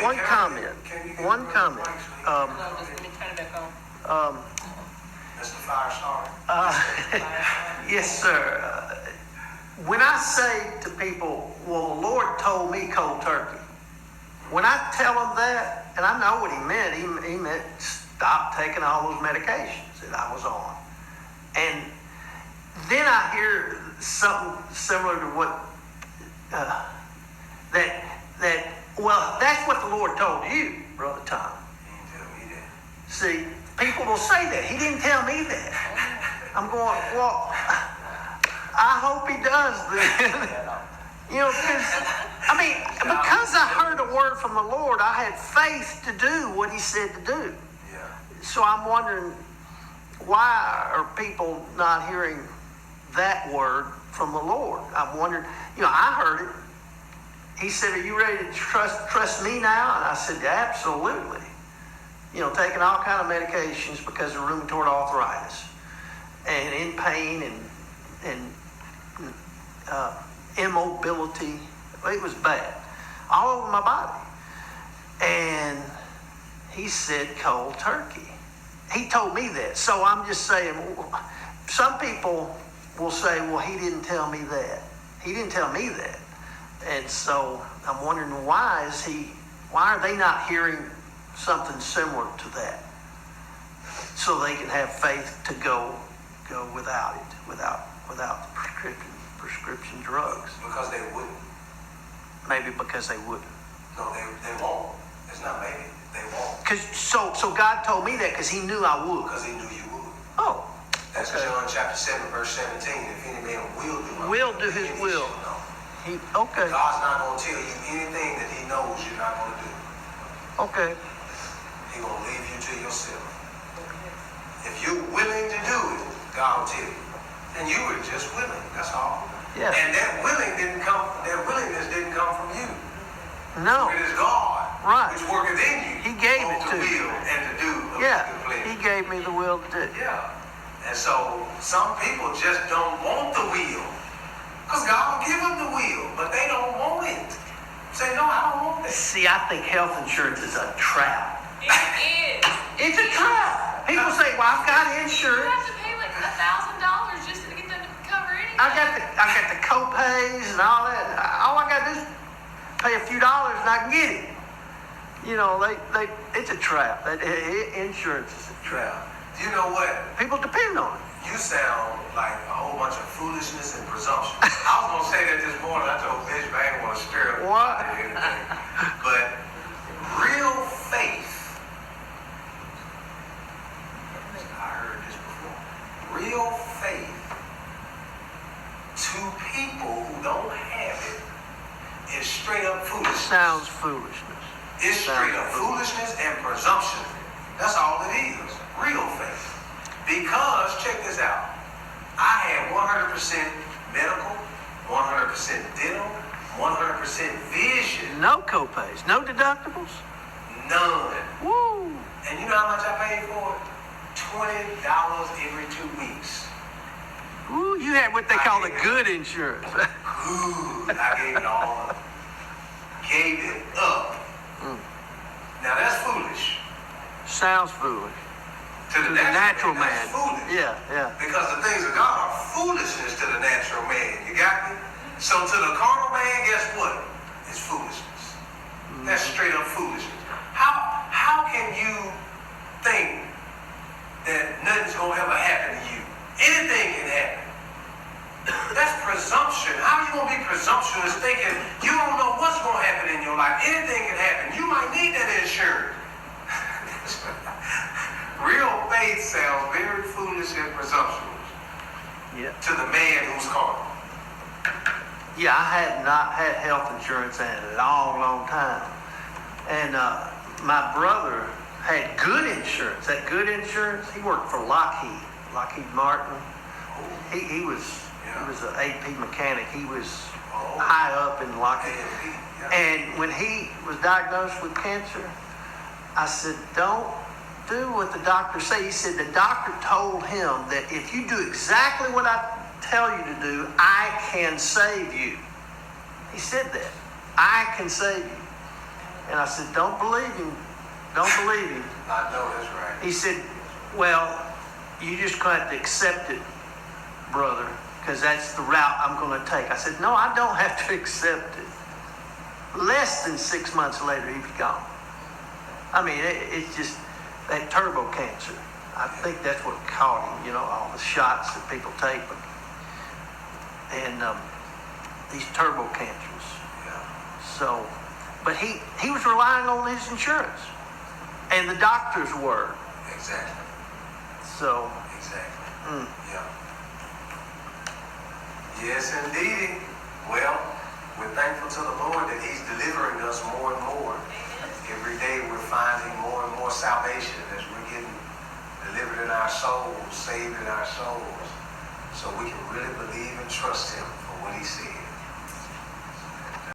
One comment. One comment. Hold on, just let me turn it back on. That's the fire starter. Yes, sir. When I say to people, well, the Lord told me cold turkey, when I tell them that, and I know what he meant, he meant stop taking all those medications that I was on. And then I hear something similar to what, well, that's what the Lord told you, Brother Tom. He didn't tell me that. See, people will say that. He didn't tell me that. I'm going, well, I hope he does then. You know, because I heard a word from the Lord, I had faith to do what he said to do. Yeah. So I'm wondering, why are people not hearing that word from the Lord? I'm wondering, I heard it. He said, are you ready to trust me now? And I said, absolutely. Taking all kind of medications because of rheumatoid arthritis and in pain and immobility. It was bad all over my body. And he said cold turkey. He told me that. So I'm just saying, some people will say, well, he didn't tell me that. He didn't tell me that. And so I'm wondering, why are they not hearing something similar to that, so they can have faith to go without it, without the prescription drugs? Because they wouldn't. Maybe because they wouldn't. No, they won't. It's not maybe. They won't. So God told me that because he knew I would. Because he knew you would. Oh. That's okay. John chapter 7, verse 17. If any man will do his will. Okay. God's not going to tell you anything that he knows you're not going to do. Okay. He's going to leave you to yourself. If you're willing to do it, God will tell you. And you were just willing. That's all. Yeah. And that willingness didn't come from you. No. It is God. Right. Which worketh in you. He gave it to will you. And to do. Yeah. He gave me the will to do. Yeah. And so some people just don't want the will. Because God will give them the will, but they don't want it. Say, no, I don't want that. See, I think health insurance is a trap. It is. It's a trap. People say, well, I've got You insurance. have to pay like $1,000 just to get them to cover anything. I got the co-pays and all that. All I got to do is pay a few dollars and I can get it. It's a trap. Insurance is a trap. You know what? People depend on it. You sound like a whole bunch of foolishness and presumption. I was going to say that this morning. I told Bishop I ain't want to stir up What? anything. But real faith, I heard this before. Real faith to people who don't have it is straight up foolishness. Sounds foolishness. It's straight up foolishness and presumption. That's all it is. Real faith. Because, check this out, I had 100% medical, 100% dental, 100% vision. No co-pays, no deductibles. None. Woo! And you know how much I paid for it? $20 every 2 weeks. Woo! You had what they call the good insurance. Good. I gave it all up. Gave it up. Now that's foolish. Sounds foolish. To the natural man. man. That's foolish. Yeah. Because the things of God are foolishness to the natural man. You got me? So to the carnal man, guess what? It's foolishness. That's straight up foolishness. How can you think that nothing's gonna ever happen to you? Anything can happen. That's presumption. How are you gonna be presumptuous thinking you don't know what's gonna happen in your life? Anything can happen. You might need that insurance. Real faith sounds very foolish and presumptuous to the man who's carnal. Yeah, I have not had health insurance in a long, long time. And my brother had good insurance. That good insurance, he worked for Lockheed Martin. He was an AP mechanic. He was high up in Lockheed. And when he was diagnosed with cancer, I said, don't do what the doctor said. He said the doctor told him that if you do exactly what I tell you to do, I can save you. He said that. I can save you. And I said, don't believe him. Don't believe him. I know that's right. He said, well, you just going to have to accept it, brother, because that's the route I'm going to take. I said, no, I don't have to accept it. Less than 6 months later, he was gone. I mean, it's just that turbo cancer. I think that's what caught him, all the shots that people take. And these turbo cancers. Yeah. So, but he was relying on his insurance and the doctor's word. Exactly. So, Exactly. Yeah. Yes, indeed. Well, we're thankful to the Lord that He's delivering us more and more. Every day we're finding more and more salvation as we're getting delivered in our souls, saved in our souls, so we can really believe and trust Him for what He said.